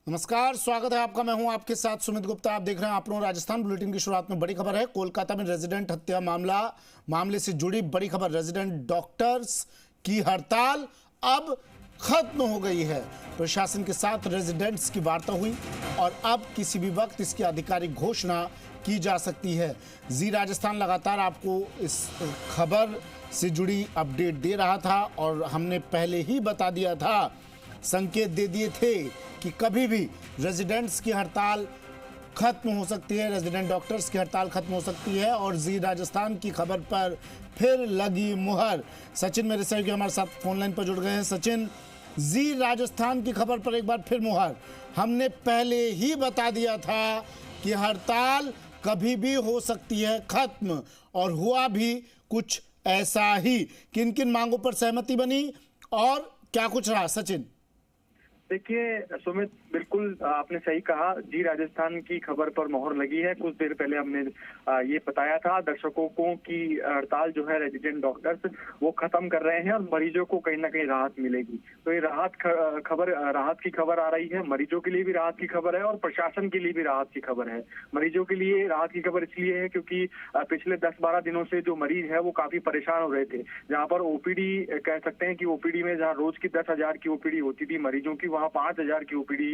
नमस्कार, स्वागत है आपका। मैं हूं आपके साथ सुमित गुप्ता। आप देख रहे हैं आपनो राजस्थान बुलेटिन की शुरुआत में बड़ी खबर है। कोलकाता में रेजिडेंट हत्या मामले से जुड़ी बड़ी खबर। रेजिडेंट डॉक्टर्स की हड़ताल अब खत्म हो गई है। प्रशासन के साथ रेजिडेंट्स की वार्ता हुई और अब किसी भी वक्त इसकी आधिकारिक घोषणा की जा सकती है। जी राजस्थान लगातार आपको इस खबर से जुड़ी अपडेट दे रहा था और हमने पहले ही बता दिया था, संकेत दे दिए थे कि कभी भी रेजिडेंट्स की हड़ताल खत्म हो सकती है, रेजिडेंट डॉक्टर्स की हड़ताल खत्म हो सकती है। और जी राजस्थान की खबर पर फिर लगी मुहर। सचिन मेरे सहयोगी हमारे साथ फोन लाइन पर जुड़ गए हैं। सचिन, जी राजस्थान की खबर पर एक बार फिर मुहर। हमने पहले ही बता दिया था कि हड़ताल कभी भी हो सकती है खत्म, और हुआ भी कुछ ऐसा ही। किन किन मांगों पर सहमति बनी और क्या कुछ रहा? सचिन। देखिए सुमित, बिल्कुल आपने सही कहा। जी राजस्थान की खबर पर मोहर लगी है। कुछ देर पहले हमने ये बताया था दर्शकों को कि हड़ताल जो है रेजिडेंट डॉक्टर्स वो खत्म कर रहे हैं और मरीजों को कहीं ना कहीं राहत मिलेगी। तो ये राहत की खबर आ रही है। मरीजों के लिए भी राहत की खबर है और प्रशासन के लिए भी राहत की खबर है। मरीजों के लिए राहत की खबर इसलिए है क्योंकि पिछले 10-12 दिनों से जो मरीज है वो काफी परेशान हो रहे थे। जहाँ पर ओपीडी कह सकते हैं कि ओपीडी में जहाँ रोज की 10,000 की ओपीडी होती थी मरीजों की, वहाँ 5,000 की ओपीडी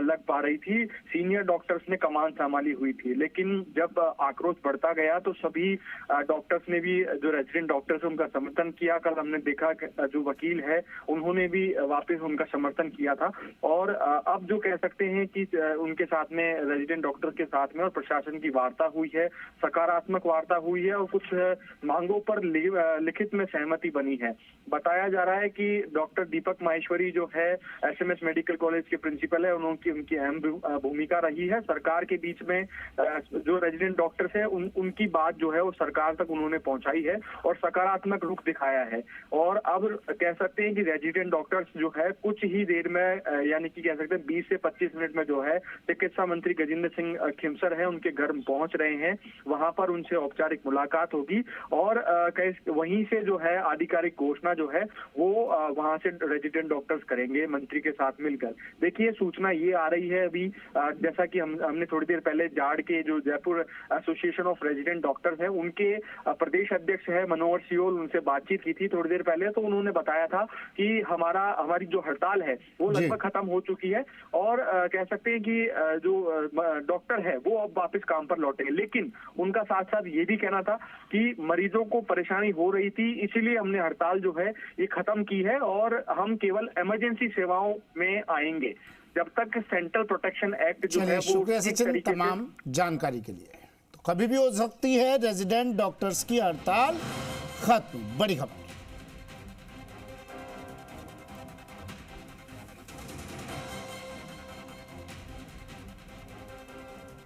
लग पा रही थी। सीनियर डॉक्टर्स ने कमान संभाली हुई थी, लेकिन जब आक्रोश बढ़ता गया तो सभी डॉक्टर्स ने भी, जो रेजिडेंट डॉक्टर्स उनका समर्थन किया। कल हमने देखा जो वकील है उन्होंने भी वापस उनका समर्थन किया था। और अब जो कह सकते हैं कि उनके साथ में रेजिडेंट डॉक्टर के साथ में और प्रशासन की वार्ता हुई है, सकारात्मक वार्ता हुई है और कुछ मांगों पर लिखित में सहमति बनी है। बताया जा रहा है कि डॉक्टर दीपक माहेश्वरी जो है एसएमएस मेडिकल कॉलेज के प्रिंसिपल है, उनकी अहम भूमिका रही है। सरकार के बीच में जो रेजिडेंट डॉक्टर्स है उनकी बात जो है वो सरकार तक उन्होंने पहुंचाई है और सकारात्मक रुख दिखाया है। और अब कह सकते हैं कि रेजिडेंट डॉक्टर्स जो है कुछ ही देर में, यानी कि कह सकते हैं 20 से 25 मिनट में जो है चिकित्सा मंत्री गजेंद्र सिंह खिमसर है उनके घर पहुंच रहे हैं। वहां पर उनसे औपचारिक मुलाकात होगी और वहीं से जो है आधिकारिक घोषणा जो है वो वहां से रेजिडेंट डॉक्टर्स करेंगे मंत्री के साथ मिलकर। देखिए सूचना ये आ रही है अभी, जैसा कि हमने थोड़ी देर पहले जाड़ के जो Jaipur association of resident doctors हैं उनके प्रदेश अध्यक्ष है मनोहर सियोल, उनसे बातचीत की थी थोड़ी देर पहले। तो उन्होंने बताया था कि हमारी जो हड़ताल है वो लगभग खत्म हो चुकी है और कह सकते हैं कि जो डॉक्टर है वो अब वापस काम पर लौटेंगे। लेकिन उनका साथ साथ ये भी कहना था कि मरीजों को परेशानी हो रही थी, इसीलिए हमने हड़ताल जो है ये खत्म की है और हम केवल इमरजेंसी सेवाओं में आएंगे जब तक सेंट्रल प्रोटेक्शन एक्ट जो है वो। शुक्रिया सचिन तमाम जानकारी के लिए। तो कभी भी हो सकती है रेजिडेंट डॉक्टर्स की हड़ताल खत्म। बड़ी खबर।